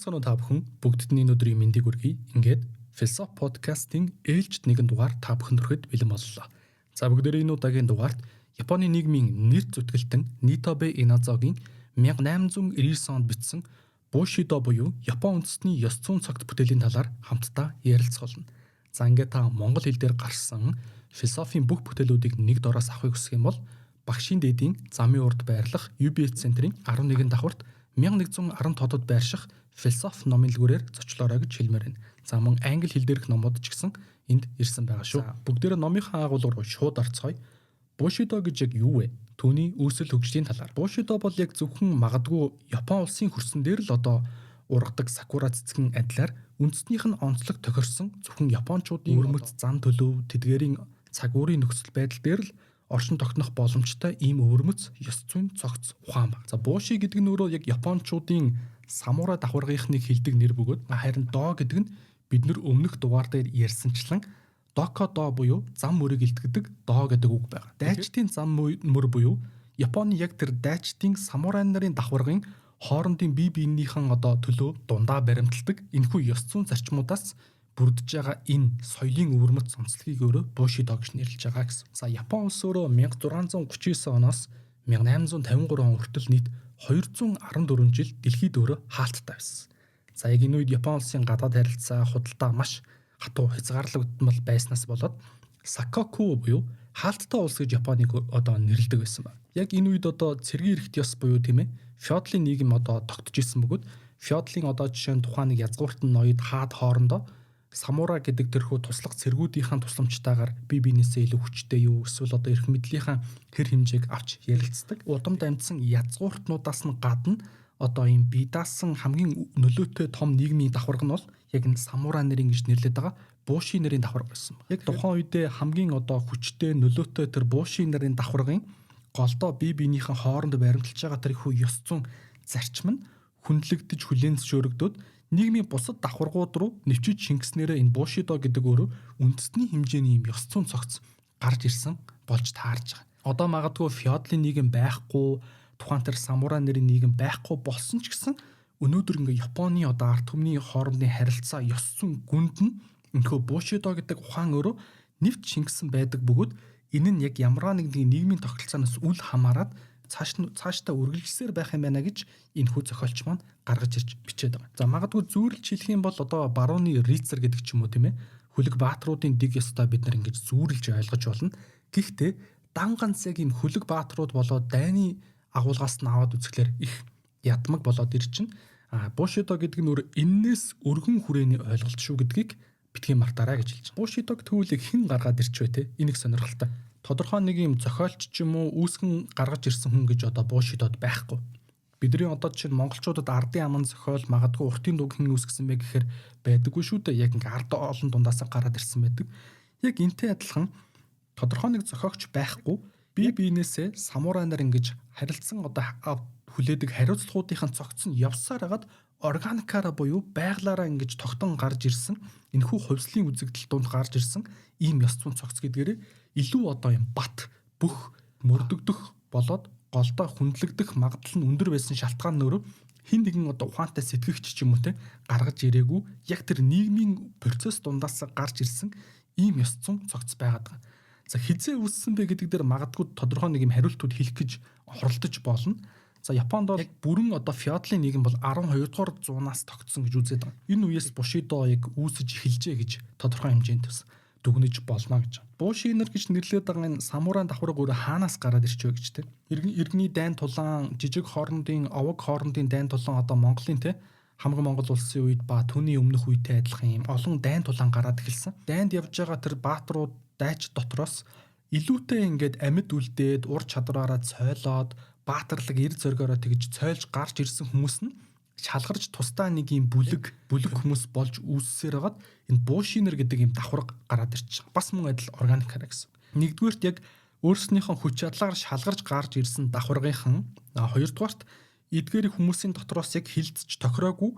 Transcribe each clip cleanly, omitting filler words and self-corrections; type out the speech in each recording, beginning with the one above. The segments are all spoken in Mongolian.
Сонцгоно та бүхэн бүгддний өдрийн мэндийг хүргэе. Ингээд Philosophy podcast-ийн ээлжид нэгэн дугаар та бүхэнд хүрэхэд бэлэн боллоо. За бүгдээрээ энэ удаагийн дугаарт Японы нийгмийн нэр зүтгэлтэн Нитабе Иназогийн 1899 онд бичсэн Bushido буюу Япон үндэстний ёс зүйн цогт бүтээлийн талаар хамтдаа ярилцах болно. За ингээд та монгол хэл дээр гарсан философийн бүх бүтээлүүдийг нэг дороос авахыг хүсэх юм бол Багшийн дээдийн замын урд байрлах UBS центрийн 11 давхурт 1115-д байрших философи номын лгүүрээр зочлоорой гэж хэлмээр байна. За мөн англи хэл дээрх номууд ч гэсэн энд ирсэн байгаа шүү. Бүгдээрээ номынхаа агуулга руу шууд орцгоё. Bushido гэж яг юу вэ? Түүний үүсэл хөгжлийн талаар. Bushido бол яг зөвхөн магадгүй Япон улсын хөрсөн дээр л одоо ургадаг сакура цэцгэн адилаар үндэстнийх нь онцлог тохирсон зөвхөн японочдын өрмөц зан төлөв тэдгээрийн цаг үеийн нөхцөл байдал дээр л оршин тогтнох боломжтой ийм өвөрмөц ёс зүйн цогц ухаан баг. За Буши гэдэг нь өөрөө яг японочдын самурай давхаргийнхныг хэлдэг нэр бөгөөд харин до гэдэг нь бид нар өмнөх дугаар дээр ярьсанчлан докодо буюу зам мөрийг илтгэдэг до гэдэг үг байна. Дайчдын зам мөр буюу Японы яг тэр дайчдын самурай нарын давхаргын хоорондын бие биенийхэн одоо төлөө дундаа баримталдаг энэхүү ёс зүйн зарчмуудаас бүрдэж байгаа энэ соёлын өвөрмөц онцлогийг өөрөө Bushido гэж нэрлэж байгаа гэсэн. За Япон улс өөрөө 1639 оноос 1853 он хүртэл нийт 214 жил дэлхийд өөрөө хаалттай байсан. За яг энэ үед Япон улсын гадаад харилцаа худалдаа маш хатуу хязгаарлагдмал байснаас болоод Сакоку буюу хаалттай улс гэж Японыг одоо нэрлэдэг байсан байна. Яг энэ үед одоо цэргийн эрхт ёс буюу тийм ээ феодалын нийгэм одоо тогтож исэн бөгөөд феодалын одоо жишээ нь тухайн нэг язгууртан ноёд хаад хоорондоо самурай гэдэг тэрхүү туслах цэргүүдийнхэн тусламжтайгаар бие биенээсээ илүү хүчтэй юу эсвэл одоо эрх мэдлийнхэн хэр хэмжээг авч ярилцдаг. Удамд амьдсан язгууртнуудаас нь гадна одоо ийм бие даасан хамгийн нөлөөтэй том нийгмийн давхарга нь бол яг энэ самурай нарын гэж нэрлэдэг байгаа Буши нарын давхарга байсан. Яг тухайн үедээ хамгийн одоо хүчтэй нөлөөтэй тэр Буши нарын давхаргын голдоо бие биенийхэн хооронд баримталж байгаа тэр их ёс зүйн зарчим нь хүндлэгдэж хүлээн зөвшөөрөгдөд нийгмийн бусад давхаргууд руу нэвчиж шингэснээрээ энэ Bushido гэдэг өөрөө үндэсний хэмжээний юм ёс зүйн цогц гарч ирсэн болж таарж байгаа. Одоо магадгүй феодалын нийгэм байхгүй, тухайн тэр самурай нарын нийгэм байхгүй болсон ч гэсэн өнөөдөр ингээ Японы одоо ард түмний хоорондын харилцаа ёс зүйн гүнд нь энэхүү Bushido гэдэг ухаан өөрөө нэвч шингэсэн байдаг бөгөөд энэ нь яг ямар нэгэн нийгмийн тогтолцооноос үл хамааран цаашдаа үргэлжлсээр байх юм байна гэж энэ хүү зохиолч маань гаргаж ирж бичээд байгаа. За магадгүй зүүрлж хэлэх юм бол одоо барууны рицер гэдэг ч юм уу тийм ээ хүлэг баатруудын дэг ёстой бид нар ингэж зүүрлж ойлгож болно. Гэхдээ дан ганц яг юм хүлэг баатрууд болоод дайны агуулгаас нь аваад үзэхлээр их ядмаг болоод ир чинь Bushido гэдэг нь энээс өргөн хүрээний ойлголт шүү гэдгийг битгий мартаарай гэж хэлж байгаа. Bushido төвлийг хэн гаргаад ирч вэ те? Энэ их сонирхолтой. Тодорхой нэг юм зохиолч ч юм уу үүсгэн гаргаж ирсэн хүн гэж одоо Bushidod байхгүй. Бидний одоо жишээ нь монголчуудад ардын аман зохиол магадгүй уртын дуг хэн үүсгэсэн бэ гэхээр байдаггүй шүү дээ. Яг ингээ ард олон дундаас гараад ирсэн байдаг. Яг энтэй адилхан тодорхой нэг зохиогч байхгүй бие биенээсээ самурай нар ингэж харилцсан одоо хүлээдэг хариуцлагуудынхаа цогц нь явсаар хагаад органикаараа буюу байглаараа ингэж тогтон гарч ирсэн энэхүү хувьслын үзэгдэл донд гарч ирсэн ийм ёс зүйн цогц гэдгээрээ илүү одоо юм бат бүх мөрдөгдөх болоод голдоо хүндлэгдэх магадлал нь өндөр байсан шалтгаан нөрөө хин нэгэн одоо ухаантай сэтгэгч ч юм уу те гаргаж ирээгүй яг тэр нийгмийн процесс дундаас гарч ирсэн ийм ёс зүйн цогц байгаад байгаа. За хизээ үүссэн бэ гэдэг дээр магадгүй тодорхой нэг юм хариултууд хэлэх гэж оролдож болно. За Японд бол яг бүрэн одоо феодалын нийгэм бол 12 дугаар зуунаас тогтсон гэж үзээд байгаа. Энэ үеэс Bushido яг үүсэж эхэлжээ гэж тодорхой хэмжээнд дүгнэж болно гэж. Bushido гэж нэрлэдэг байгаа энэ самурай давхарга өөрөө хаанаас гараад ирчвэ гэж те. Иргэний дайн тулаан, жижиг хоорондын, овог хоорондын дайн тулаан одоо Монголын те хамаг Монгол улсын үед ба түүний өмнөх үетэй адилхан юм олон дайн тулаан гараад эхэлсэн. Дайнд явж байгаа тэр баатрууд дайч дотроос илүүтэй ингээд амьд үлдээд ур чадвараараа цойлоод баатарлаг эр зөргөөрөө тэгж цойлж гарч ирсэн хүмүүс нь шалгарч тусдаа нэг юм бүлэг хүмүүс болж үүссээр хагаад энэ Bushido гэдэг юм давхарга гараад ирчих. Бас мөн адил органикараа гэсэн. Нэгдүгээрт яг өөрснийхөө хүч чадлаар шалгарч гарч ирсэн давхаргынхан хоёрдугаарт эдгээр хүмүүсийн дотроос яг хилцэж тохироогүй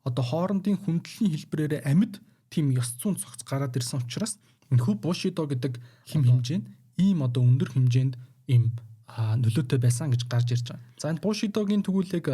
одоо хоорондын хүндлийн хэлбэрээр амьд тийм ёс зүйн цогц гараад ирсэн учраас энэхүү Bushido гэдэг хэм хэмжээнд ийм одоо өндөр хэмжээнд ийм нөлөөтэй байсан гэж гарч ирж байгаа. За энэ Bushidогийн тэгвэл яг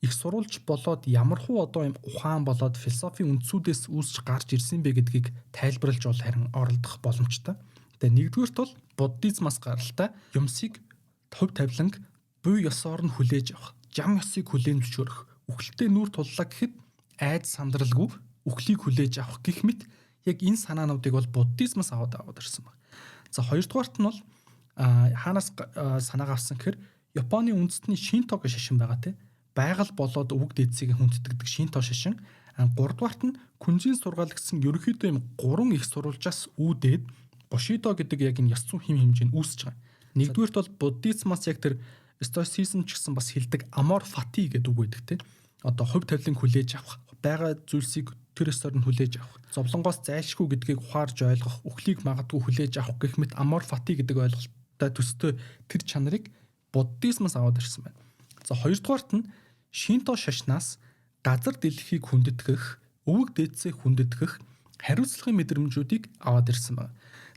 их сурвалж болоод ямархуу одоо юм ухаан болоод философийн үндсүүдээс үүсч гарч ирсэн бэ гэдгийг тайлбарлаж бол харин оролдох боломжтой. Тэгээ нэгдүгээрт бол буддизмаас гаралтай юмсыг төв тавиланг буй ёсоор нь хүлээж авах, жам ёсыг хүлээн зөвшөөрөх, үхэлтэд нүүр туллаа гэхэд айд сандралгүй үхлийг хүлээж авах гэх мэт яг энэ санаануудыг бол буддизмаас аваад ирсэн байна. За хоёрдугаарт нь бол хаанаас санаагаа авсан гэхээр Японы үндэстний Шинтогийн шашин байгаа те. Байгаль болоод өвөг дээдсийг хүндэтгдэг Шинто шашин. Гуравдугаарт нь Күнзийн сургаал гэсэн ерөнхийдөө юм 3 их сурвалжаас үүдээд Бушидо гэдэг яг энэ ёс зүйн хэм хэмжээ нь үүсэж байгаа. Нэгдүгээрт бол буддизмаас яг тэр стоицизм ч гэсэн бас хэлдэг amor fati гэдэг үг байдаг те. Одоо хувь тавилан хүлээж авах, байгаа зүйлсийг тэр ёсоор нь хүлээж авах, зовлонгоос зайлшгүй гэдгийг ухаарж ойлгох, үхлийг магадгүй хүлээж авах гэх мэт amor fati гэдэг ойлголттой төстэй тэр чанарыг буддизмаас аваад ирсэн байна. За хоёрдугаарт нь Шинто шашнаас газар дэлхийг хүндэтгэх, өвөг дээдсээ хүндэтгэх хариуцлагын мэдрэмжүүдийг аваад ирсэн байна.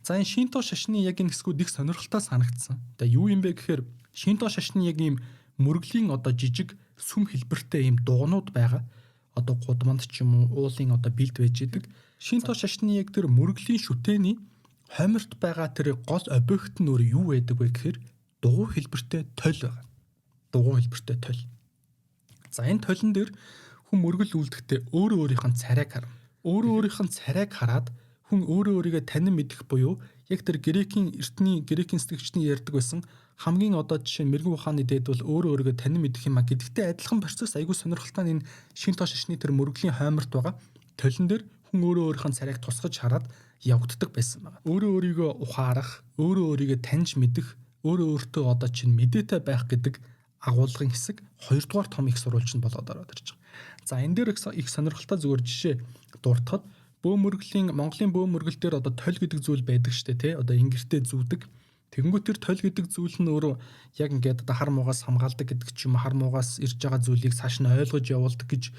За энэ Шинто шашны яг энэ хэсгүүд их сонирхолтой санагдсан. Тэгээ юу юм бэ гэхээр Шинто шашны яг ийм мөргөлийн одоо жижиг сүм хэлбэртэй ийм дугнууд байгаа. Одоо гудамд ч юм уу уулын одоо бэлд байж идэг. Шинто шашны яг тэр мөргөлийн шүтээний хойморт байгаа тэр гол объект нь өөр юу байдаг вэ гэхээр дугуй хэлбэртэй толь байгаа. Дугуй хэлбэртэй толь. За энэ толин дээр хүн мөргөл үлдэхдээ өөрөө өөрийнх нь царайг харна. Өөрөө өөрийнх нь царайг хараад хүн өөрөө өөрийгөө танин мэдэх буюу яг тэр грекийн сэтгэгчний ярьдаг байсан хамгийн одоо жишээ нь мэрэгэн ухааны дээд бол өөрөө өөрийгөө танин мэдэх юм а гэдэгтэй адилхан процесс айгүй сонирхолтой энэ Шинто шашны тэр мөргөлийн хойморт байгаа толин дээр хүн өөрөө өөрийнх нь царайг тусгаж хараад явагддаг байсан байна. Өөрөө өөрийгөө ухаарах, өөрөө өөрийгөө таньж мэдэх, өөрөө өөртөө одоо чинь мэдээтэй байх гэдэг агуулгын хэсэг хоёрдугаар том их сурвалж нь болоод ороод ирж байгаа. За энэ дээр их сонирхолтой зүгээр жишээ дуртахад Монголын бөө мөргөл дээр одоо толь гэдэг зүйл байдаг штэ тий одоо ингэртэй зүүдэг. Тэгэнгүүт тэр толь гэдэг зүйл нь өөрөө яг ингээд одоо хар муугаас хамгаалдаг гэдэг ч юм хар муугаас ирж байгаа зүйлийг цааш нь ойлгож явуулдаг гэж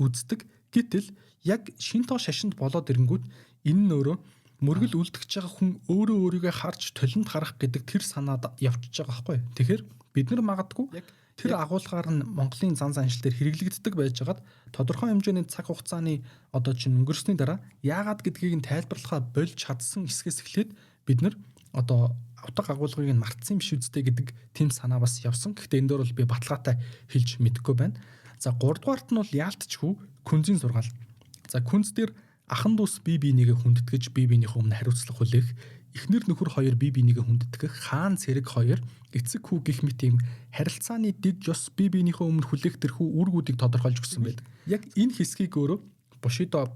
үздэг. Гэтэл яг Шинто шашинд болоод ирэнгүүт энэ нь өөрөө мөргөл үлдчихэж байгаа хүн өөрөө өөрийгөө харж толинд харах гэдэг тэр санаад явчихж байгаа байхгүй. Тэгэхээр бид нар магадгүй яг тэр агуулгаар нь Монголын зан заншил дээр хэрэглэгддэг байжгаад тодорхой хэмжээний цаг хугацааны одоо чинь өнгөрсний дараа яагаад гэдгийг нь тайлбарлахаа болж чадсан хэсгээс эхлээд бид нар одоо утга агуулгыг нь мартсан биш үстэй гэдэг тийм санаа бас явсан. Гэхдээ энэ дөр бол би баталгаатай хэлж мэдэхгүй байна. За 3 дугаарт нь бол яалтчгүй Күнзийн сургаал. За Күнз дээр ахан дүүс бие бинийгээ хүндэтгэж бие биенийхээ өмнө хариуцлага хүлээх, эхнэр нөхөр хоёр бие бинийгээ хүндэтгэх, хаан цэрэг хоёр эцэг хүү гэх мэт юм харилцааны дэг ёс бие биенийхээ өмнө хүлээх тэрхүү үүргүүдийг тодорхойлж өгсөн байдаг. Яг энэ хэсгийг өөрөө Бушидо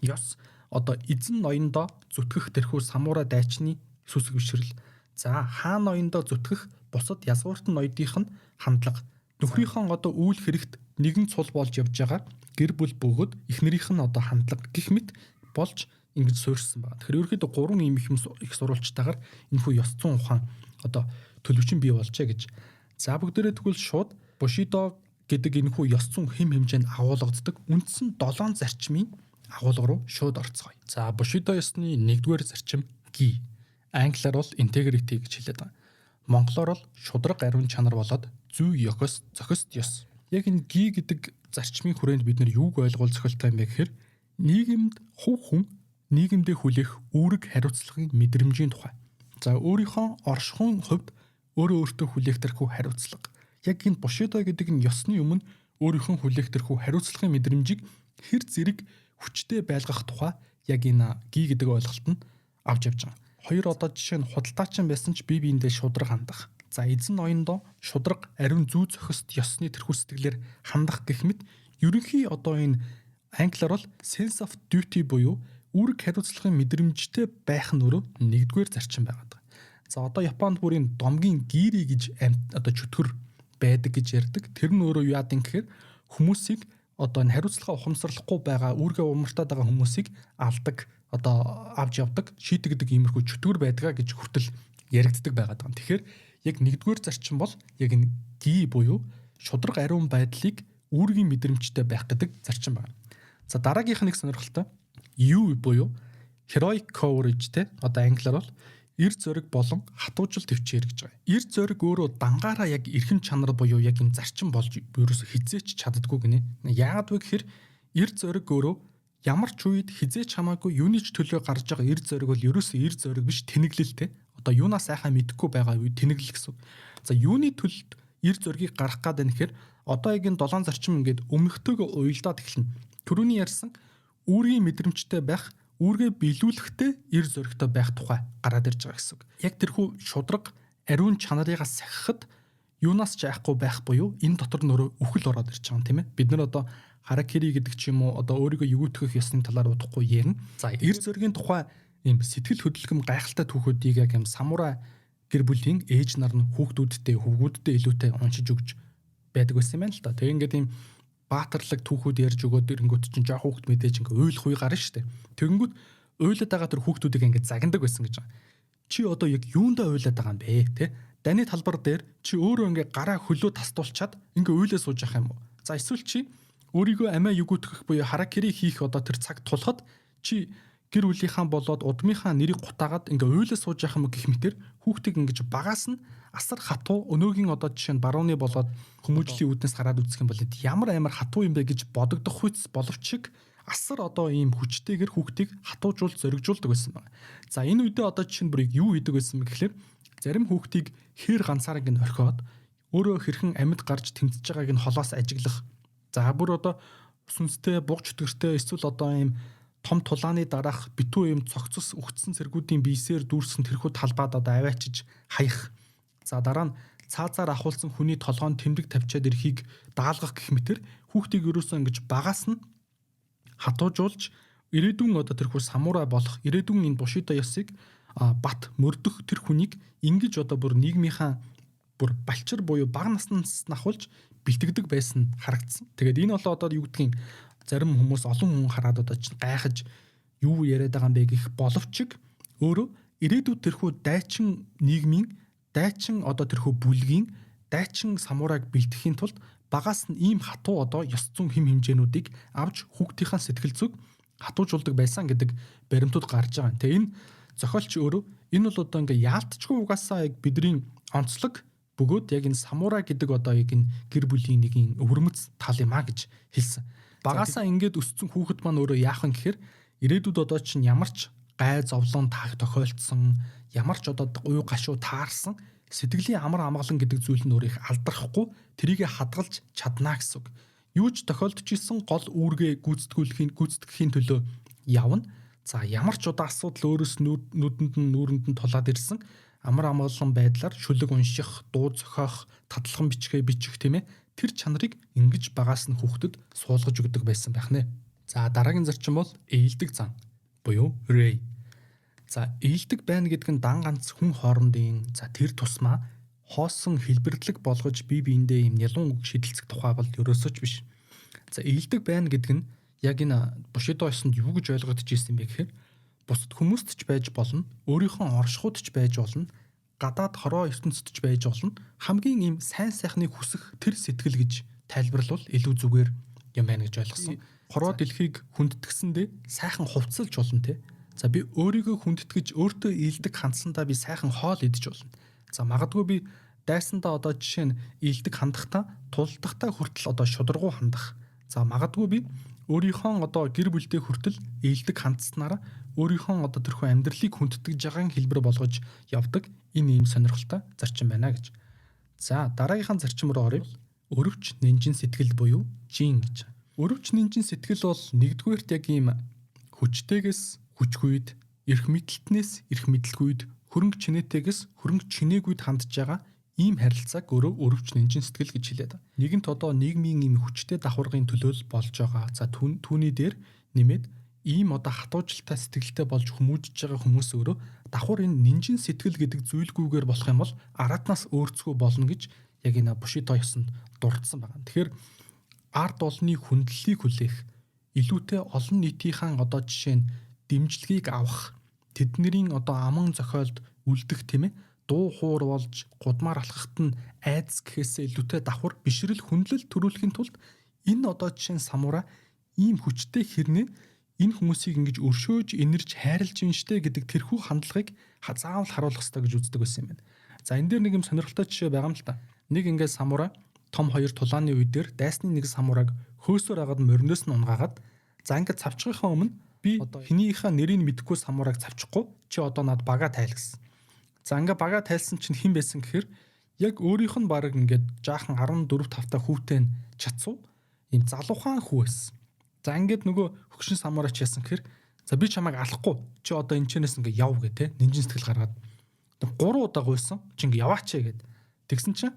ёс одоо эзэн ноёндоо зүтгэх тэрхүү самурай дайчны сүсэг бишрэл. За хаан ноёндоо зүтгэх бусад язгууртан ноёдынх нь хандлага. Нөхрийнхөө одоо үйл хэрэгт нэгэн цул болж явж байгаа гэр бүл бөгөөд эхнэрийнх нь одоо хандлага гэх мэт болж ингэж суурьсан байна. Тэгэхээр ерөөхдөө 3 ийм их сурвалжтайгаар энэхүү ёс зүйн ухаан одоо төлөвчин бий болжээ гэж. За бүгдээрээ тэгвэл шууд Бушидо гэдэг энэхүү ёс зүйн хэм хэмжээнд агуулгаддаг үндсэн 7 зарчмын агуулга руу шууд орцгоё. За Бушидо ёсны 1-р зарчим ги. Англиар бол integrity гэж хэлээд байгаа. Монголоор бол шудраг ариун чанар болоод зүй зохист ёс. Яг энэ ги гэдэг зарчмын хүрээнд бид нар юуг ойлгуул зохиолтой юм бэ гэхээр нийгэмд хувь хүн нийгэмдээ хүлээх үүрэг хариуцлагын мэдрэмжийн тухай. За өөрийнхөө оршихуйн хувьд өөрөө өөртөө хүлээх тэрхүү хариуцлага. Яг энэ Бушидо гэдэг нь ёсны өмнө өөрийнхөө хүлээх тэрхүү хариуцлагын мэдрэмжийг хэр зэрэг хүчтэй байлгах тухай яг энэ ги гэдэг ойлголт нь авч явж байгаа. Хоёр одоо жишээ нь худалдаачин байсан ч бие биендээ шудраг хандах. За эзэн ноёндоо шудраг ариун зүй зохист ёсны тэрхүү сэтгэлээр хандах гэх мэт ерөнхий одоо энэ англиар бол sense of duty буюу үүрэг хариуцлагын мэдрэмжтэй байх нь өөрөө 1-р зарчим байгаад байгаа. За одоо Японд бүрийн домгийн гири гэж одоо чөтгөр байдаг гэж ярьдаг. Тэр нь өөрөө яад юм гэхээр хүмүүсийг одоо энэ хариуцлагаа ухамсарлахгүй байгаа үүргээ умартаад байгаа хүмүүсийг алдаг одоо авч явдаг шийдэгдэг иймэрхүү чөтгөр байдгаа гэж хүртэл яригддаг байгаад байгаа. Тэгэхээр яг 1-р зарчим бол яг энэ ги буюу шудраг ариун байдлыг үүргийн мэдрэмжтэй байх гэдэг зарчим байна. За дараагийнх нь нэг сонирхолтой U буюу heroic courage те одоо англиар бол эрд зориг болон хатуужил төвчээр гэж байгаа. Эрд зориг өөрөө дангаараа яг эрхэм чанар буюу яг юм зарчим болж ерөөсө хизээч чаддгүй гинэ. Яагаад вэ гэхээр эрд зориг өөрөө ямар ч үед хизээч хамаагүй юуны ч төлөө гарч байгаа эрд зориг бол ерөөсө эрд зориг биш, тэнэглэлтэй. Одоо юунаас сайхан мэдэхгүй байгаа үе тэнэглэл гэсэн. За юуны төлд эрд зоригийг гарах гээд байна гэхээр одоо яг энэ 7 зарчим ингээд өмнөхтэйгөө уялдаад эхэлнэ. Түрүүний ярьсан үүргийн мэдрэмжтэй байх, үүргээ биелүүлэхдээ эрд зоригтой байх тухай гараад ирж байгаа гэсэн. Яг тэрхүү шудраг ариун чанарыгаас сахихад юунаас ч айхгүй байх буюу энэ дотор нөрөө үхэл ороод ирж байгаа юм тийм ээ. Бид нар одоо харакири гэдэг ч юм уу одоо өөрийгөө югүйтгэх ёсны талаар удахгүй ярина. За эрд зоригийн тухай ийм сэтгэл хөдлөм гайхалтай түүхүүдийг яг юм самурай гэр бүлийн ээж нар нь хүүхдүүдтэй илүүтэй уншиж өгч байдаг байсан юм байна л да. Тэгээ ингээд ийм баатарлаг түүхүүд ярьж өгөөд ирэнгүүт чинь жоох хүүхд мэдээж ингээ уйлах үе гарна штэ. Тэгэнгүүт уйлаад байгаа тэр хүүхдүүдийг ингээ загнадаг байсан гэж байгаа. Чи одоо яг юундаа уйлаад байгаа юм бэ те? Даны талбар дээр чи өөрөө ингээ гараа хөлөө тастуулчаад ингээ уйлаа сууж явах юм уу? За эсвэл чи өөрийгөө амиа югүйтгэх буюу харакири хийх одоо тэр цаг тулахад чи гэр бүлийнхаа болоод удмынхаа нэрийг гутаагаад ингээ уйлаа сууж явах юм гэх мэтэр хүүхдийг ингэж багаас нь асар хатуу өнөөгийн одоо жишээ нь барууны болоод хүмүүжлийн үүднээс хараад үзэх юм бол ямар амар хатуу юм бэ гэж бодогдох хүч боловч асар одоо ийм хүчтэйгэр хүүхдийг хатуужуулж зоригжуулдаг байсан байна. За энэ үедээ одоо жишээ нь бүрийг юу хийдэг байсан бэ гэхээр зарим хүүхдийг хээр ганцаараа ингэ орхиод өөрөө хэрхэн амьд гарч тэмцэж байгааг нь холоос ажиглах. За бүр одоо сүнстэй буг чөтгөртэй эсвэл одоо ийм том тулааны дараах битүү юм цогцос өгцсөн цэргүүдийн бийсээр дүүрсэн тэрхүү талбайд одоо аваачиж хаях. За дараа нь цаазаар ахуулсан хүний толгойн тэмдэг тавьчаад ирэхийг даалгах гэх мэтэр хүүхдийг ерөөсөө ингэж багаас нь хатуужуулж ирээдүйн одоо тэрхүү самурай болох ирээдүйн энэ бушидо ёсыг бат мөрдөх тэр хүнийг ингэж одоо бүр нийгмийнхаа бүр балчир буюу бага наснаас нахуулж бэлтгэдэг байсан харагдсан. Тэгээд энэ болоо одоо юу гэдгийг зарим хүмүүс олон хүн хараад одоо чинь гайхаж юу яриад байгаа юм бэ гэх боловч өөрөө ирээдүйд тэрхүү дайчин нийгмийн дайчин одоо тэрхүү бүлгийн дайчин самурайг бэлтгэхийн тулд багаас нь ийм хатуу одоо ёс зүйн хэм хэмжээнүүдийг авч хүүхдийнхээ сэтгэл зүг хатуужуулдаг байсан гэдэг баримтууд гарч байгаа. Тэгээ энэ зохиолч өөрөө энэ бол одоо ингээ яалтчгүй угаасаа яг бидний онцлог бөгөөд яг энэ самурай гэдэг одоо яг энэ гэр бүлийн нэгэн өвөрмөц тал юм а гэж хэлсэн. Багаасаа ингээд өссөн хүүхэд маань өөрөө яах вэ гэхээр ирээдүйд одоо чинь ямар ч гай зовлон таах тохиолдсон, ямар ч одоо уй гашуу таарсан сэтгэлийн амар амгалан гэдэг зүйл нь өөрийг алдрахгүй тэрийг хадгалж чадна гэсэн үг. Юу ч тохиолдож исэн гол үүргээ гүйцэтгэхийн төлөө явна. За ямар ч удаа асуудал өөрөөс нүүрэнд нь тулаад ирсэн амар амгалан байдлаар шүлэг унших, дуу зохиох, татлахын бичих тийм ээ. Тэр чанарыг ингэж багаас нь хүүхдэд суулгаж өгдөг байсан байх нэ. За дараагийн зарчим бол ээлдэг зан буюу рей. За ээлдэг байна гэдэг нь дан ганц хүн хоорондын за тэр тусмаа хоосон хэлбэрдлэг болгож бие биендээ юм ялуун үг шидэлцэх тухай бол ерөөсөө ч биш. За ээлдэг байна гэдэг нь яг энэ бушидо ёсонд юу гэж ойлгогдож ирсэн бэ гэхээр бусад хүмүүст ч байж болно, өөрийнхөө оршихуйд ч байж болно, гадаад хороо ертөнцид ч байж болно. Хамгийн ийм сайн сайхныг хүсэх тэр сэтгэл гэж тайлбарлавал илүү зүгээр юм байна гэж ойлгосон. Хороо дэлхийг хүндэтгсэндээ сайхан хувцалж болно те. За би өөрийгөө хүндэтгэж өөртөө ийдэг хандсандаа би сайхан хоол идэж болно. За магадгүй би дайсандаа одоо жишээ нь ийдэг хандахдаа тулдахтаа хүртэл одоо шударгуу хандах. За магадгүй би өөрийнхөө одоо гэр бүлдээ хүртэл ийдэг хандснараа өөрийнхөө одоо тэрхүү амьдралыг хүндэтгэж байгаагийн хэлбэр болгож явдаг энэ ийм сонирхолтой зарчим байна гэж. За дараагийнхаа зарчим руу оръё. Өрөвч нэнжин сэтгэл буюу жин гэж. Өрөвч нэнжин сэтгэл бол нэгдүгээрт яг ийм хүчтэйгээс хүчгүйд, эрх мэдлтнээс эрх мэдлгүйд, хөрөнгө чинээтэйгээс хөрөнгө чинээгүйд хандж байгаа ийм харилцааг өөрөө өрөвч нэнжин сэтгэл гэж хэлээд байна. Нэгэнт одоо нийгмийн ийм хүчтэй давхаргын төлөөл болж байгаа. За түүний дээр нэмээд ийм одоо хатуужилтай сэтгэлтэй болж хүмүүжж байгаа хүмүүс өөрөө давхар энэ нэнжин сэтгэл гэдэг зүйлгүйгээр болох юм бол араатнаас өөрцгөө болно гэж яг энэ бушидо ёсонд дурдсан байна. Тэгэхээр ард олонний хүндлэлийг хүлээх, илүүтэй олон нийтийнхэн одоо жишээ нь дэмжлэгийг авах, тэднэрийн одоо аман зохиолд үлдэх тийм ээ дуу хуур болж гудмаар алхахт нь айдас гэхээсээ илүүтэй давхар бишрэл хүндлэл төрүүлэхийн тулд энэ одоо жишээ нь самурай ийм хүчтэй хэрнээ энэ хүмүүсийг ингэж өршөөж инэрж хайрлж ин штэ гэдэг тэрхүү хандлагыг заавал харуулах хэрэгтэй гэж үздэг байсан юм байна. За энэ дээр нэг юм сонирхолтой жишээ байгаа юм л та. Нэг ингээд самурай том хоёр тулааны үе дээр дайсны нэг самурайг хөөсөөр агаад мориноос нь унгаагаад за ингээд цавчхийнхаа өмнө би хинийхээ нэрийг мэдэхгүй самурайг цавчихгүй чи одоо над бага тайл гэсэн. За ингээд бага тайлсан чинь хэн байсан гэхээр яг өөрийнх нь баг ингээд жаахан 14 5 та хүүтэй чацуу ийм залуухан хүү байсан. За ингээд нөгөө хөгшин самурай ч яасан гэхээр за би чамайг алахгүй чи одоо энэ чэнэс ингээд яв гэ те нинжин сэтгэл гаргаад 3 удаа гуйсан чи ингээд яваач гэд тэгсэн чинь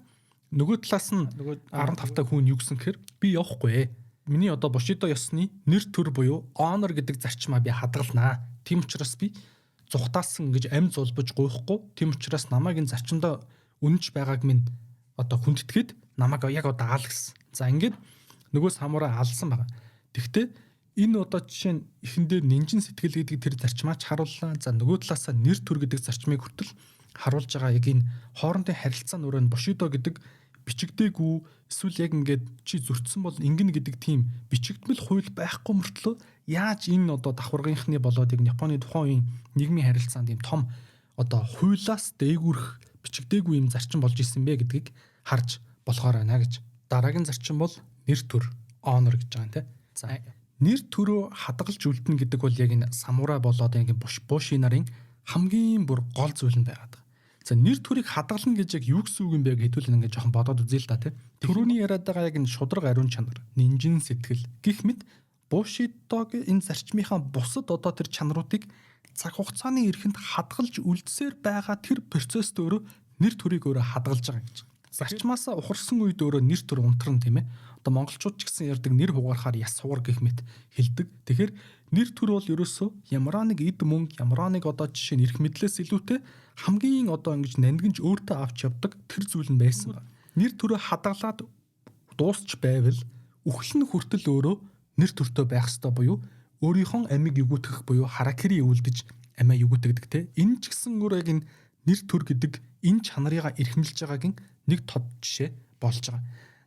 нөгөө талаас нь нөгөө 15 та хүн юу гэсэн гэхээр би явахгүй. Миний одоо Бушидо ёсны нэр төр буюу honor гэдэг зарчмаа би хадгалнаа. Тийм учраас би зүхтаасан гэж амь зулбаж гуйхгүй. Тийм учраас намайг энэ зарчимдаа үнэнч байгааг минь одоо хүндэтгээд намайг яг одоо аал гэсэн. За ингээд нөгөө самурай алсан байгаа. Тэгвэл энэ одоо жишээ нь эхэндээ нинжин сэтгэл гэдэг тэр зарчмаач харууллаа. За нөгөө талаасаа нэр төр гэдэг зарчмыг хүртэл харуулж байгаа яг энэ хоорондын харилцаа нүрэн Бушидо гэдэг бичигдээгүй эсвэл яг ингээд чи зөрчсөн бол ингэнэ гэдэг тийм бичигдмэл хууль байхгүй мөртлөө яаж энэ одоо давхаргынхны болоод яг Японы тухайн үеийн нийгмийн харилцаанд ийм том одоо хуулиас дээгүүрх бичигдээгүй юм зарчим болж исэн бэ гэдгийг харж болохоор байна гэж. Дараагийн зарчим бол нэр төр honor гэж байгаа юм те. За нэр төрөө хадгалж үлдэнэ гэдэг бол яг энэ самурай болоод яг буши нарын хамгийн бүр гол зүйл нь байгаад. За нэр төрийг хадгална гэж яг юу гэсэн үг юм бэ гэдвэл ингээд жоохон бодоод үзье л да тий. Төрөний яриад байгаа яг энэ шудраг ариун чанар, нинжин сэтгэл гэх мэт Бушидог энэ зарчмынхаа бусад одоо тэр чанаруудыг цаг хугацааны эрхэнд хадгалж үлдсээр байгаа тэр процесс өөрөө нэр төрийг өөрөө хадгалж байгаа гэж. Зарчмаасаа ухарсан үед өөрөө нэр төр унтран тийм ээ. Одоо монголчууд ч гэсэн ярьдаг нэр хугарахаар яс сугар гэх мэт хэлдэг. Тэгэхээр нэр төр бол ерөөсөө ямар нэг эд мөнгө, ямар нэг одоо жишээ нь эрх мэдлээс илүүтэй хамгийн одоо ингэж нандинж өөртөө авч явдаг тэр зүйл нь байсан ба. Нэр төрөө хадгалаад дуусч байвал үхэл нь хүртэл өөрөө нэр төртөө байх ёстой буюу өөрийнхөө амийг югүтгэх буюу харакири өвлдөж амиа югүтгдэг те. Энэ ч гэсэн өөр яг энэ нэр төр гэдэг энэ чанарыгаа эрхэмлж байгаагийн нэг тод жишээ болж байгаа.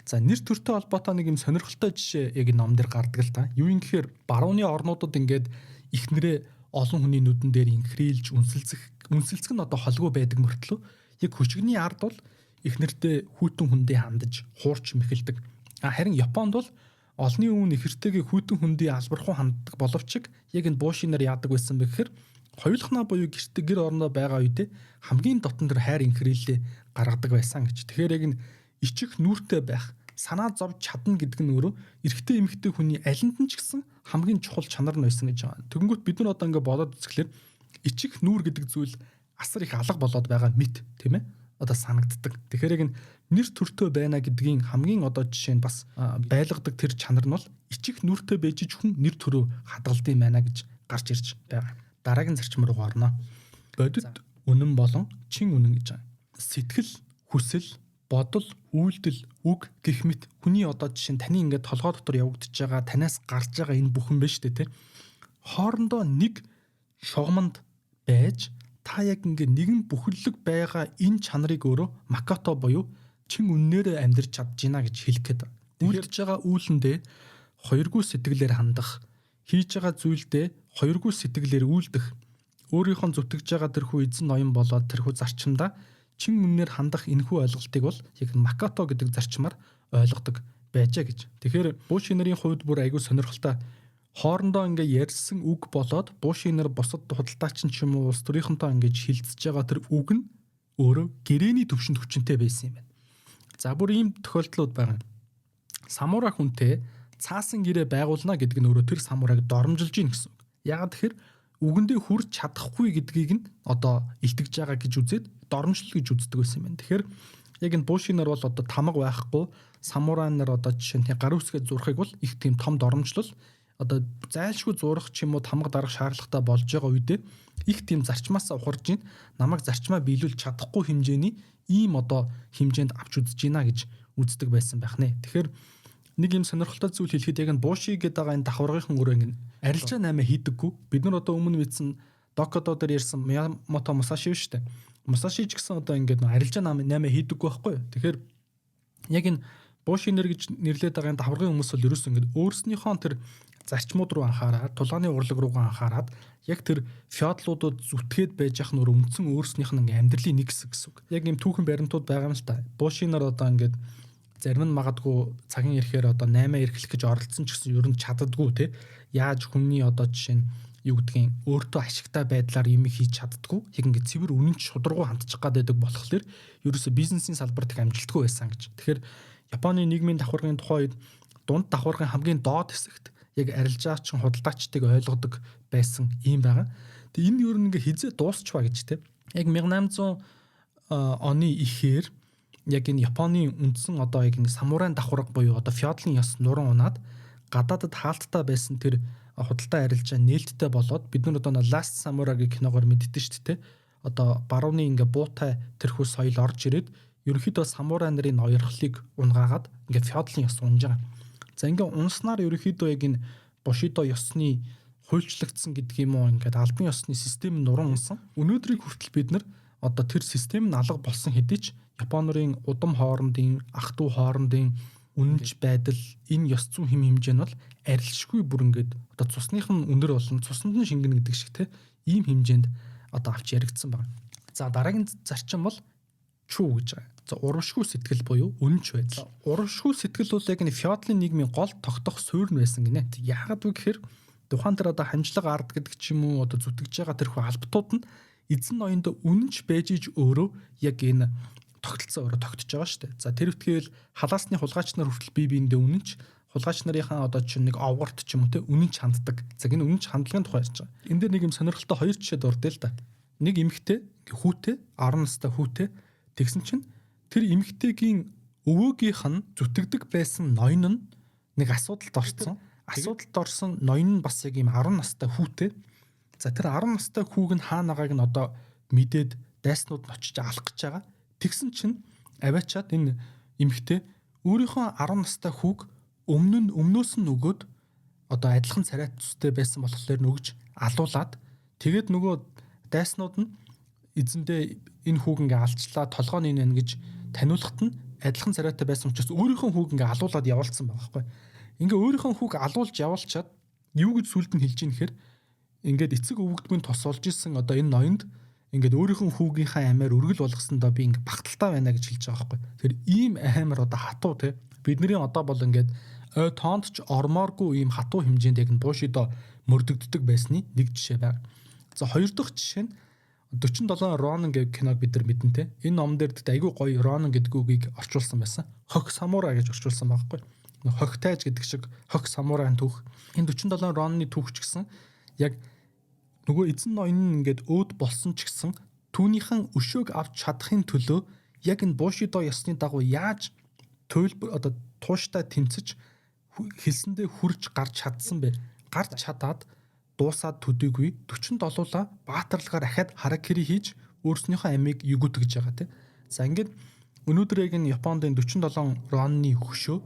За нэр төртэй холбоотой нэг юм сонирхолтой жишээ яг ном дээр гардаг л та. Юу юм гэхээр барууны орнуудад ингээд ихнэрээ олон хүний нүдэн дээр инхрийлж үнсэлцэх нь одоо холгүй байдаг мөртлөө яг хөчгний ард бол ихнэртэй хүүтэн хүндээ хандаж хуурч мэхэлдэг. Харин Японд бол олны өмнө ихэртэйгээ хүүтэн хүндээ албархуу ханддаг боловч яг энэ бууши нар яадаг байсан бэ гэхээр хоёулахнаа буюу гэрте гэр орноо байгаа үедээ хамгийн дотн тэр хайр инхрийлэлээ гаргадаг байсан гэж. Тэгэхээр яг энэ ичих нүүртэй байх, санаа зовж чадна гэдэг нь өөрөө эрэгтэй эмэгтэй хүний алинд нь ч гэсэн хамгийн чухал чанар нь байсан гэж байгаа. Тэгэнгүүт бид нар одоо ингээд бодоод үзэхлээр ичих нүүр гэдэг зүйл асар их алга болоод байгаа мэт тийм ээ одоо санагддаг. Тэгэхээр яг нэр төртөө байна гэдгийн хамгийн одоо жишээ нь бас байлгадаг тэр чанар нь бол ичих нүүртэй байж ч хүн нэр төрөө хадгалдсан байна гэж гарч ирж байгаа. Дараагийн зарчим руу орно. Бодит үнэн болон чин үнэн гэж байгаа. Сэтгэл, хүсэл, бодол, үйлдэл, үг гэх мэт хүний одоо жишээ нь таны ингээд толгой дотор явагдаж байгаа, танаас гарч байгаа энэ бүхэн байна шүү дээ, тийм. Хоорондоо нэг шугамд байж та яг ингээд нэгэн бүхэллэг байгаа энэ чанарыг өөрөө Макото буюу чин үннээр амьдрч чадж гинэ гэж хэлэх гээд байна. Үйлдэж байгаа үйлэндээ хоёргүй сэтгэлээр хандах, хийж байгаа зүйлдээ хоёргүй сэтгэлээр үйлдэх, өөрийнхөө зүтгэж байгаа тэрхүү эзэн ноён болоод тэрхүү зарчимдаа чин үннээр хандах энэхүү ойлголтыг бол яг Макото гэдэг зарчмаар ойлгодог байжээ гэж. Тэгэхээр бууши нарын хувьд бүр айгүй сонирхолтой хоорондоо ингээ ярьсан үг болоод бууши нар бусад худалдаачин ч юм уу улс төрийнхөнтэй ингэж хилцэж байгаа тэр үг нь өөрөө гэрээний төвшөнд хүчинтэй байсан юм байна. За бүр ийм тохиолдлууд байгаа. Самурай хүнтэй цаасан гэрээ байгуулна гэдэг нь өөрөө тэр самурайг доромжилж ийн гэсэн үг. Яагаад тэгэхээр үгэндээ хүрч чадахгүй гэдгийг нь одоо илтгэж байгаа гэж үзээд доромжлол гэж үздэг байсан юм байна. Тэгэхээр яг энэ бууши нар бол одоо тамга байхгүй самурай нар одоо жишээ нь гар үсгээ зурхыг бол их тийм том доромжлол одоо зайлшгүй зурах ч юм уу тамга дарах шаардлагатай болж байгаа үедээ их тийм зарчмаасаа ухарж ийн намайг зарчмаа биелүүлж чадахгүй хэмжээний ийм одоо хэмжээнд авч үзэж гинэ гэж үздэг байсан байх нэ. Тэгэхээр нэг юм сонирхолтой зүйл хэлэхэд яг энэ бууши гэдэг байгаа энэ давхаргын өрөө ингэ арилжаа 8 хийдэггүй. Бид нар одоо өмнө мэдсэн Докодо дээр ярьсан Миямото Мусаши шүү дээ. Мусаши ч гэсэн одоо ингэ арилжаа 8 хийдэггүй байхгүй. Тэгэхээр яг энэ бууши нэр гэж нэрлээд байгаа энэ давхаргын хүмүүс бол ерөөсөө ингэ өөрснийхөө тэр зарчмууд руу анхаараад, тулааны урлаг руугаа анхаарад яг тэр феодлуудад зүтгээд байж ах нөр үндсэн өөрснийх нь ингээ амьдралын нэг хэсэг гэсэн үг. Яг ийм түүхэн баримтууд байгаа юм л та. Буушинаар одоо ингээд зарим нь магадгүй цагийн ирэхээр одоо 8 эрхлэх гэж оролцсон ч гэсэн ер нь чаддаггүй те. Яаж хүний одоо жишээ нь юу гэдгийг өөртөө ашигтай байдлаар юм хийж чаддаггүй. Яг ингээд цэвэр үнэнч шударгуу хандчих гадбайдаг болохоор ерөөсө бизнесийн салбарт их амжилтгүй байсан гэж. Тэгэхээр Японы нийгмийн давхаргын тухай дунд давхаргын хамгийн доод хэсэгт яг арилжаач худалдаачдыг ойлгодог байсан юм байгаа. Тэгээ энэ ер нь ингээ хизээ дуусчваа гэж те. Яг 1800 оны ихээр яг энэ Японы үндсэн одоо яг энэ самурайн давхарга буюу одоо феодлын ёс нуран унаад гадаадад хаалттай байсан тэр худалдаа арилжаа нээлттэй болоод бид нар одоо Last Samurai-гийн киногоор мэддэн шүү дээ. Одоо барууны ингээ буутай тэрхүү соёл орж ирээд ерөнхийдөө самурай нарын ноёрхлыг унгаагаад ингээ феодлын ёс унж байгаа. За ингээ унснаар ерөнхийдөө яг энэ Бушидо ёсны хуульчлагдсан гэдэг юм уу ингээд албан ёсны систем нуран унсан. Өнөөдрийг хүртэл бид нар одоо тэр систем нь алга болсон хэдий ч Японын удам хоорондын ах トゥ хоорондын үнэнч байдал энэ ёс зүйн хэм хэмжээ нь бол арилшгүй бүр ингээд одоо цусных нь өндөр болон цуснд нь шингэнэ гэдэг шиг те ийм хэмжээнд одоо авч яригдсан байна. За дараагийн зарчим бол чүү гэж байгаа. За урамшгүй сэтгэл буюу үнэнч байдал. Урамшгүй сэтгэл бол яг энэ феодлын нийгмийн гол тогтох суурь нь байсан гинэ. Яагаад вэ гэхээр тухайн дээр одоо хамжлага ард гэдэг ч юм уу одоо зүтгэж байгаа тэрхүү албатууд нь эзэн ноёнд үнэнч байж иж өөрөө яг энэ тогтолцоо өөрөө тогтож байгаа шүү дээ. За тэр үтгэл халаасны хулгайч нар хүртэл бие биендээ үнэнч хулгайч нарынхаа одоо чинь нэг овгорт ч юм уу те үнэнч ханддаг. За энэ үнэнч хандлагын тухай ярьж байгаа. Энд дээр нэг юм сонирхолтой хоёр жишээ дурдъя л да. Нэг эмэгтэй хүүтэй 10 настай хүүтэй тэгсэн чинь тэр эмэгтэйгийн өвөөгийнх нь зүтгэдэг байсан ноён нь нэг асуудалд орсон. Асуудалд орсон ноён нь бас яг ийм 10 настай хүүтэй. За тэр 10 настай хүүг нь хаанагааг нь одоо мэдээд дайснууд нь очиж алах гэж байгаа. Тэгсэн чинь аваачаад энэ эмэгтэй өөрийнхөө 10 настай хүүг өмнөөс нь өгөөд одоо адилхан царайт төстэй байсан болохоор нөгж алуулаад тэгээд нөгөө дайснууд нь эзэндээ энэ хүүг ингээ алчлаа толгойн нэн гэж таниулахад нь адилхан царайтай байсан учраас өөрийнхөө хүүг ингээ алуулаад явуулсан байгаа байхгүй. Ингээ өөрийнхөө хүүг алуулж явуулчаад юу гэж сүлд нь хэлж ийн гэхээр ингээд эцэг өвгдмийн тосолж исэн одоо энэ ноёнд ингээд өөрийнхөө хүүгийнхаа амиар өргөл болгосондоо би ингээд багталтай байна гэж хэлж байгаа байхгүй. Тэр ийм амар одоо хатуу те бидний одоо бол ингээд тоонд ч ормооргүй ийм хатуу хэмжээнд яг нь буушидо мөрдөгддөг байсны нэг жишээ байна. За хоёр дахь жишээ нь 47 Ронин гэх киног бид нар мэдэн те. Энэ ном дээр айгүй гоё Ронин гэдэг үгийг орчуулсан байсан. Хог самурай гэж орчуулсан байхгүй. Хог тайж гэдэг шиг хог самурайн түүх. Энэ 47 Ронины түүх ч гэсэн яг нөгөө эзэн ноён нь ингээд өөд болсон ч гэсэн түүнийхэн өшөөг авч чадахын төлөө яг энэ буушидо ёсны дагуу яаж одоо тууштай тэмцэж хэлсэндээ хүрж гарч чадсан бэ? Гарч чадаад дуусаад төдийгүй 47-ла баатарлагаар ахаад харакири хийж өөрснийхөө амийг югүтгэж байгаа тийм. За ингээд өнөөдөр яг энэ Японд 47 ронны хөшөө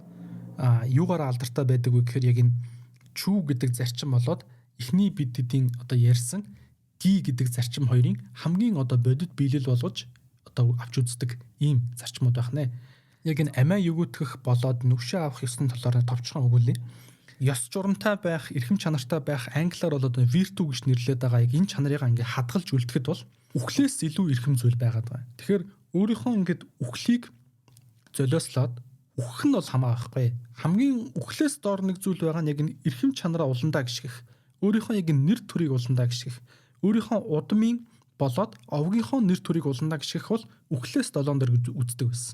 юугаар алдартай байдаг вэ гэхээр яг энэ чүү гэдэг зарчим болоод эхний бидэдийн одоо ярьсан ги гэдэг зарчим хоёрын хамгийн одоо бодит биелэл болгож одоо авч үздэг ийм зарчмууд байх нэ. Яг энэ амиа югүтгэх болоод нүшээ авах ёсны талаар товчхон өгүүлээ. Ёс журамтай байх, эрхэм чанартай байх англиар бол одоо virtue гэж нэрлэдэг байгаа. Яг энэ чанарыг ингээд хадгалж үлдэхэд бол үхлээс илүү эрхэм зүйл байгаад байгаа. Тэгэхээр өөрийнхөө ингээд үхлийг золиослоод үхэх нь бол хамаа байхгүй. Хамгийн үхлээс доор нэг зүйл байгаа нь яг энэ эрхэм чанараа уландаа гიშгэх. Өөрийнхөө яг нэр төрийг уландаа гიშгэх. Өөрийнхөө удмын болоод овгийнхоо нэр төрийг уландаа гიშгэх бол үхлээс долоон дээр үздэг байсан.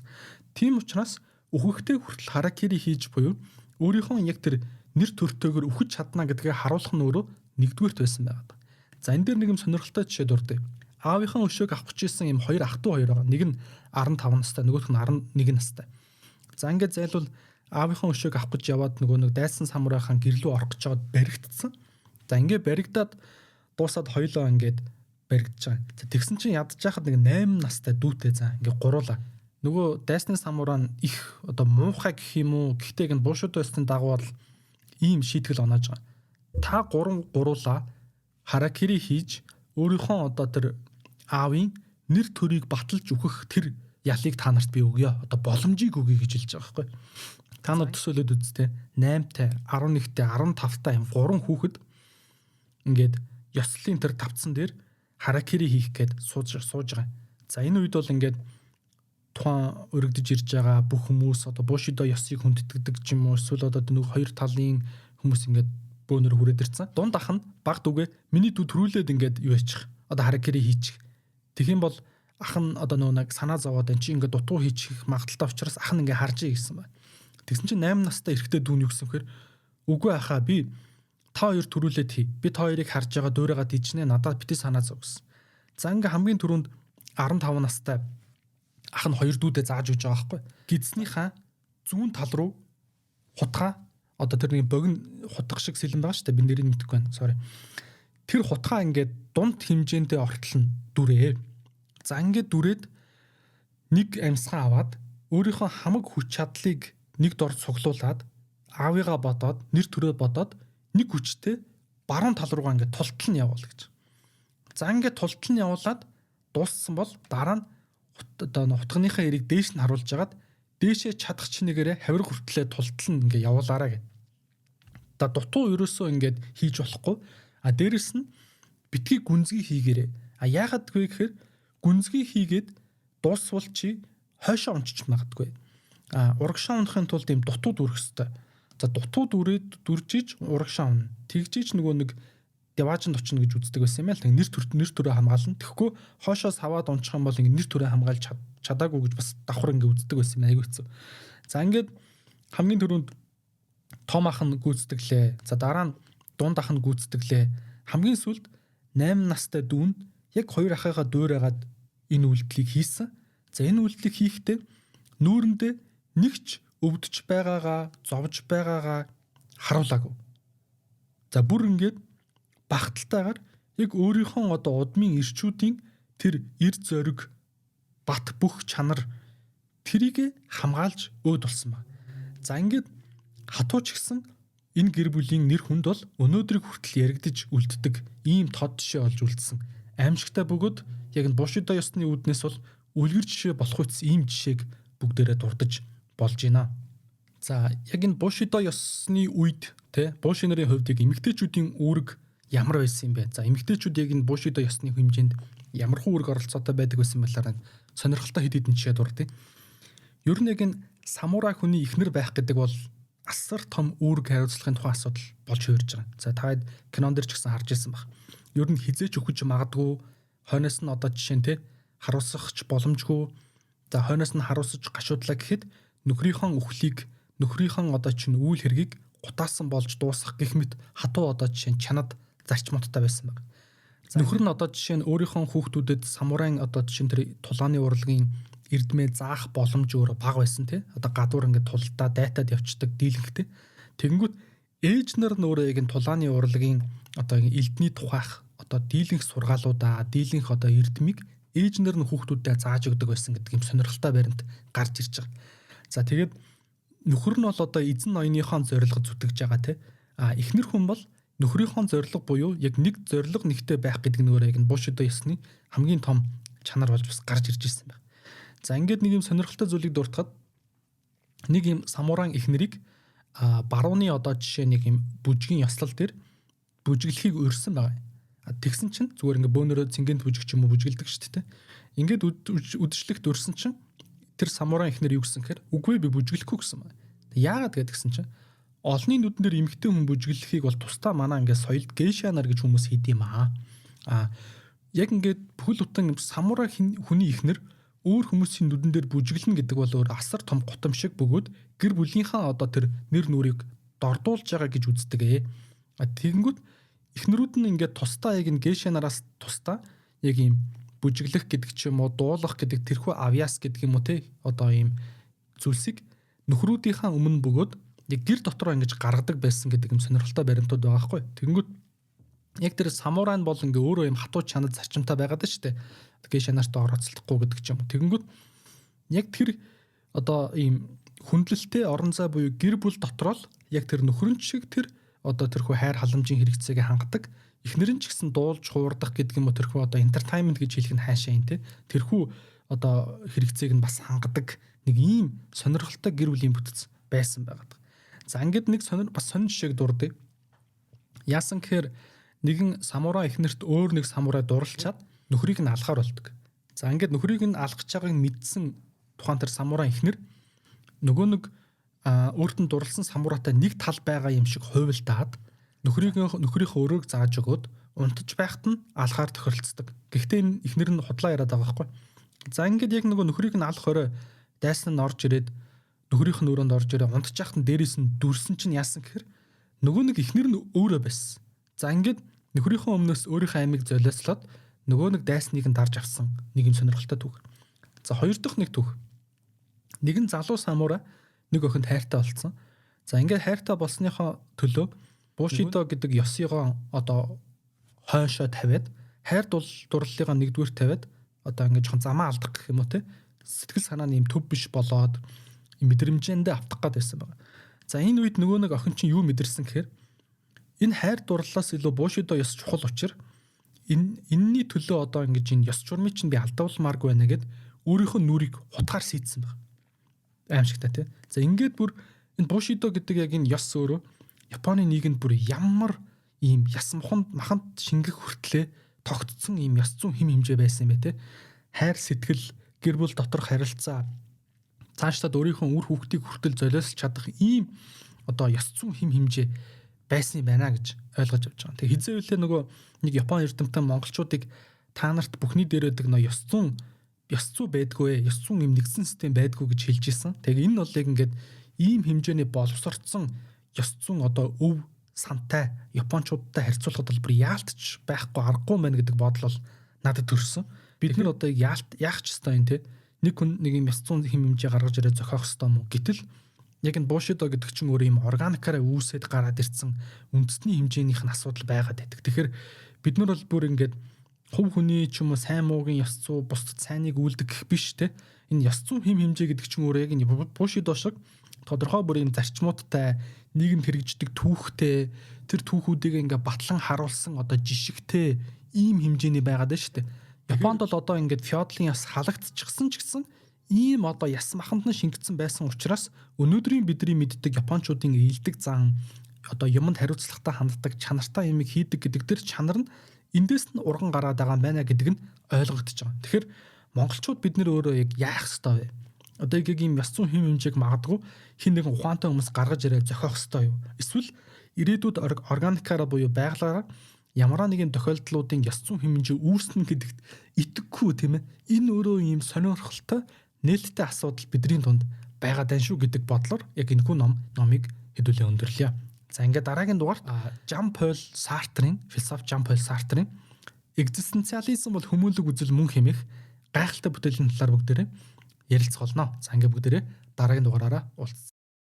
Тийм учраас үхэхтэй хүртэл харакири хийж буюу өөрийнхөө яг тэр нэр төртөөгөр үхэж чадна гэдгээ харуулах нь өөрөө нэгдүгээрт байсан байгаад. За энэ дээр нэг юм сонирхолтой жишээ дурдъя. Аавынхаа өшөөг авах гэсэн юм хоёр ах トゥ хоёр байгаа. Нэг нь 15 настай, нөгөөх нь 11 настай. За ингээд зайлвал аавынхаа өшөөг авах гэж яваад нэг дайсан самурайхан гэрлүү орох гэж байгаад баригдсан. За ингээд баригдаад дуусаад хоёлоо ингээд баригдаж байгаа. За тэгсэн чинь ядж яхад нэг 8 настай дүүтэй за ингээд гуруулаа. Нөгөө дайсны самурай их одоо муухай гэх юм уу. Гэхдээ энэ буушидо ёсны дагуу бол ийм шийтгэл оноож байгаа. Та гуруулаа харакири хийж өөрийнхөө одоо тэр аавын нэр төрийг баталж өгөх тэр ялыг та нарт би өгье. Одоо боломжийг өгье гэж хэлж байгаа байхгүй. Та нар төсөөлөд үзтээ 8-тай, 11-тэй, 15-тай юм 3 хүүхэд ингээд ёслолын тэр тавцсан дээр харакири хийх гээд сууж байгаа. За энэ үед бол ингээд тухайн өргөдөж ирж байгаа бүх хүмүүс одоо Бушидо ёсыг хүндэтгдэг ч юм уу эсвэл одоо нэг хоёр талын хүмүүс ингээд бөөнөр хүрээд ирсэн. Дунд ах нь баг дүүгээ миний дүү төрүүлээд ингээд юу яачих. Одоо харакири хийчих. Тэгэх юм бол ах нь одоо нэг санаа зовоод эн чинь ингээд дутуу хийчих магадaltaй учраас ах нь ингээд харж ий гэсэн байна. Тэгсэн чинь 8 настай эрэгтэй дүү нь юу гэсэн хэрэг үгүй ахаа би та хоёр төрүүлээд хий. Би та хоёрыг харж байгаа дуурайгаа дижнэ надад бити санаа зов гэсэн. За ингээ хамгийн түрүүнд 15 настай ах нь хоёр дүүдээ зааж өгч байгаа байхгүй. Гидснийхаа зүүн тал руу хутгаа одоо тэр нэг богино хутга шиг сэлэн байгаа шүү дээ. Би нэрийг мэдэхгүй байна. Sorry. Тэр хутгаа ингээд дунд хэмжээндээ ортолно дүрээ. За ингээд дүрээд нэг амьсгаа аваад өөрийнхөө хамаг хүч чадлыг нэг дор цуглуулад аавыгаа бодоод нэр төрөө бодоод нэг хүчтэй баруун тал руугаа ингээд тултал нь явуул гэж. За ингээд тултал нь явуулаад дууссан бол дараа нь одоо хутганыхаа эрийг дээш нь харуулж агаад дээшээ чадах чинээрээ хавир хүртлээ тултал нь ингээд явуулаарай гэв. За дутуу ерөөсөө ингээд хийж болохгүй. А дээрэс нь битгий гүнзгий хийгээрээ. А яагаад вэ гэхээр гүнзгий хийгээд дуусвал чи хойшоо ончиж магадгүй. А урагшаа унахын тулд ийм дутуу дүрэх хэвээр. За дутуу дүржиж урагшаа унах. Тэгжиж нөгөө нэг деважинд очно гэж үздэг байсан юм аа л. Нэр төрөө хамгаална. Тэгэхгүй хоошоос хаваад унчих юм бол ингэ нэр төрөө хамгаалж чадаагүй гэж бас давхар ингэ үздэг байсан юм айгүй хэцүү. За ингээд хамгийн түрүүнд том ах нь гүйцэтгэлээ. За дараа нь дунд ах нь гүйцэтгэлээ. Хамгийн сүүлд 8 настай дүүн яг хоёр ахыгаа дуурайгаад энэ үйлдэлийг хийсэн. За энэ үйлдэлийг хийхдээ нүүрэндээ нэгч өвдөж байгаагаа, зовж байгаагаа харуулаагүй. За бүр ингээд багталтайгаар яг өөрийнхөө одоо удмын ирчүүдийн тэр эр зориг бат бүх чанар тэрийг хамгаалж өөд болсон ба. За ингээд хатууч гисэн энэ гэр бүлийн нэр хүнд бол өнөөдрийг хүртэл яригдж үлддэг ийм тод жишээ олж үлдсэн. Аимшигтай бөгөөд яг нь Бушидо ёсны үүднээс бол үлгэр жишээ болох үс ийм жишээг бүгдээрээ дурдж болж байна. За яг энэ Бушидо ёсны үед те Буши нарын хувьд яг эмэгтэйчүүдийн үүрэг ямар байсан юм бэ? За эмэгтэйчүүд яг энэ Бушидо ёсны хэмжээнд ямар хүү үүрэг оролцоотой байдаг байсан байлаар сонирхолтой хэд хэдэн жишээ дурдъя. Ер нь яг энэ самурай хүний эхнэр байх гэдэг бол асар том үүрэг хариуцлагын тухайн асуудал болж хувирж байгаа. За та хэд кинон дэр ч гэсэн харж ирсэн баг. Ер нь хизээч өгч магадгүй хойноос нь одоо жишээ нь те харуулсахч боломжгүй. За хойноос нь харуулсаж гашуудлаа гэхэд нөхрийнхөө үхлийг нөхрийнхөө одоо чинь үйл хэргийг гутаасан болж дуусгах гэх мэт хатуу одоо жишээ нь чанад зарчмуудтай байсан баг. Нөхөр нь одоо жишээ нь өөрийнхөө хүүхдүүдэд самурайн одоо жишээ нь тэр тулааны урлагийн эрдмээ заах боломж өөр бага байсан тий. Одоо гадуур ингээд тулдаа дайтад явцдаг дийлэнхтэй. Тэгэнгүүт ээж нар нөөрэ яг энэ тулааны урлагийн одоо элдний тухайх одоо дийлэнх сургаалуудаа дийлэнх одоо эрдмийг ээж нар нь хүүхдүүдэд зааж өгдөг байсан гэдэг юм сонирхолтой баримт гарч ирж байгаа. За тэгээд нөхөр нь бол одоо эзэн ноёныхон зорилго зүтгэж байгаа тий. А эхнэр хүн бол нөхрийнхөө зорилго буюу яг нэг зорилго нэгтэй байх гэдэг нөөрэ яг Бушидо ёсны хамгийн том чанар болж бас гарч ирж ирсэн байна. За ингээд нэг юм сонирхолтой зүйлийг дуртахад нэг юм самурайн эхнэрийг барууны одоо жишээ нэг юм бүжгийн ёслол дээр бүжиглэхийг өрсөн байгаа. Тэгсэн чинь зүгээр ингээд бөөнөрөө цэнгэнд бүжигч юм уу бүжгэлдэг шүү дээ. Ингээд үдшилтэд өрсөн чинь тэр самурайн эхнэр юу гэсэн хэрэг үгүй би бүжиглэхгүй гэсэн байна. Яагаад гэдгсэн чинь олонний нүдэн дээр эмэгтэй хүн бүжиглэхийг бол тусдаа манаа ингээд соёлд гейша нар гэж хүмүүс хийд юм аа. Яг ингээд бүхэл бүтэн самурай хүний эхнэр өөр хүмүүсийн нүдэн дээр бүжиглэн гэдэг бол өөр асар том гутам шиг бөгөөд гэр бүлийнхаа одоо тэр нэр нүрийг дордуулж байгаа гэж үздэг. Тэгэнгүүт эхнэрүүд нь ингээд тусдаа яг энэ гейша нараас тусдаа яг ийм бүжиглэх гэдэг ч юм уу дуулах гэдэг тэрхүү авьяас гэдэг юм уу те одоо ийм зүйлсийг нөхрүүдийнхаа өмнө бөгөөд яг гэр дотроо ингэж гаргадаг байсан гэдэг юм сонирхолтой баримтууд байгаа хгүй. Тэгэнгүүт яг тэр самурай нь бол ингээ өөрөө юм хатуу чанад зарчимтай байгаад шүү дээ. Гейша нарт орооцолдохгүй гэдэг ч юм уу. Тэгэнгүүт яг тэр одоо ийм хүндлэлтэй орон зай буюу гэр бүл дотроо л яг тэр нөхрөн шиг тэр одоо тэрхүү хайр халамжийн хэрэгцээг хангадаг. Эхнэр нь ч гэсэн дуулж хуурдах гэдэг юм уу тэрхүү одоо entertainment гэж хэлэх нь хаашаа юм те. Тэрхүү одоо хэрэгцээг нь бас хангадаг нэг ийм сонирхолтой гэр бүлийн бүтц байсан байгаад. За ингээд нэг сонир жишээг дурдъя. Яасан гэхээр нэгэн самурай эхнэрт өөр нэг самурай дурлцаад нөхрийг нь алахаар болдог. За ингээд нөхрийг нь алгаж байгааг мэдсэн тухайн тэр самурай эхнэр нөгөө нэг өөрт нь дурлсан самурайтай нэг тал байгаа юм шиг хувилдаад нөхрийнхөө өрөөг зааж өгөөд унтаж байхад нь алахаар тохиролцдог. Гэхдээ энэ эхнэр нь худлаа яриад байгаа байхгүй. За ингээд яг нөгөө нөхрийг нь алах орой дайсан нь орж ирээд нөхрийнх нь өрөөнд орж ирээ унтаж байхад нь дээрээс нь дүрсэн чинь яасан гэхээр нөгөө нэг эхнэр нь өөрөө байсан. За ингээд нөхрийнхөө өмнөөс өөрийнхөө амийг золиослоод нөгөө нэг дайсныг нь дарж авсан нэг юм сонирхолтой түүх. За хоёр дахь нэг түүх. Нэгэн залуу самурай нэг охинд хайртай болсон. За ингээд хайртай болсныхоо төлөө Бушидо гэдэг ёсыгоо одоо хойшоо тавиад хайр дурлалыгаа нэгдүгээр тавиад одоо ингээд жоохон замаа алдах гэх юм уу те сэтгэл санаа нь юм төв биш болоод мэдрэмжэндээ автах гээд байсан байгаа. За энэ үед нөгөө нэг охин чинь юу мэдэрсэн гэхээр энэ хайр дурлалаас илүү Бушидо ёс чухал учраас энэний төлөө одоо ингэж энэ ёс журмыг чинь би алдуулмааргүй байна гэд өөрийнхөө нүрийг хутгаар сийдсэн байна. Аимшигтай тий. За ингээд бүр энэ Бушидо гэдэг яг энэ ёс өөрөө Японы нийгэмд бүр ямар ийм яс маханд шингэх хүртлээ тогтцсон ийм яс зүүн хим хэмжээ байсан юм бэ те. Хайр сэтгэл гэр бүл доторх харилцаа цаашдаа өөрийнхөө үр хүүхдийг хүртэл золиослж чадах ийм одоо яс зүүн хим хэмжээ байсан юм байна гэж ойлгож авч байгаа. Тэгээ хизээвлээ нөгөө нэг Япон эрдэмтэн монголчуудыг та нарт бүхний дээр байдаг нөө яс зүүн байдгүй яс зүүн юм нэгдсэн систем байдгүй гэж хэлж исэн. Тэгээ энэ бол яг ингээд ийм хэмжээний боловсрцсон ёс зүйн одоо өв сантай японочдод харьцуулахад бол бүр яалтч байхгүй аргагүй мэн гэдэг бодол бол надад төрсөн. Бид нар одоо яах ч ёстой юм те. Нэг хүн нэг юм ёс зүйн хэм хэмжээ гаргаж ирээ зохиох ёстой мó. Гэтэл яг энэ Бушидо гэдэг чинь өөр юм органикаараа үүсээд гараад ирсэн үндэсний хэмжээнийх нь асуудал байгаад байдаг. Тэгэхээр бид нар бол бүр ингээд хувь хүний ч юм уу сайн муугийн ёс зүй бусдад сайныг үлдэх гэх биш те. Энэ ёс зүйн хэм хэмжээ гэдэг чинь өөр яг энэ Бушидо шиг тодорхой бүрийн зарчмуудтай нийгэмд хэрэгждэг түүхтэй тэр түүхүүдийг ингээ батлан харуулсан одоо жишгтэй ийм хэмжээний байгаад байна шүү дээ. Японд бол одоо ингээд феодлын яс халагдчихсан ч гэсэн ийм одоо яс маханд нь шингэсэн байсан учраас өнөөдрийн бидний мэддэг японочдын ээлдэг зан одоо юмд хариуцлагатай ханддаг чанартай юмыг хийдэг гэдэг тэр чанар нь эндээс нь урган гараад байгаа юм байна гэдэг нь ойлгогдож байгаа. Тэгэхээр монголчууд бид нэр өөрөө яг яах ёстой вэ? Одоо яг ийм яс зүүн хэм хэмжээг магадгүй хин нэгэн ухаантай хүмүүс гаргаж ирээд зохиох ёстой юу? Эсвэл ирээдүйд органикаараа буюу байгалаараа ямар нэгэн тохиолдлуудын яс зүүн хэм хэмжээ үүснэ гэдэгт итгэхгүй тийм ээ. Энэ өөрөө ийм сонирхолтой нээлттэй асуудал бидний дунд байгаа даа шүү гэдэг бодлоор яг энэхүү номыг хэдүүлээ өндөрлөе. За ингээд дараагийн дугаарт Жан-Поль Сартрийн философи Жан-Поль Сартрийн экзистенциализм бол хүмүүнлэг үзэл мөн хэмээх гайхалтай бүтээлийн талаар бүгдээрээ ярилцгаолно. За ингээд бүгдээрээ дараагийн дугаараараа уулзъя.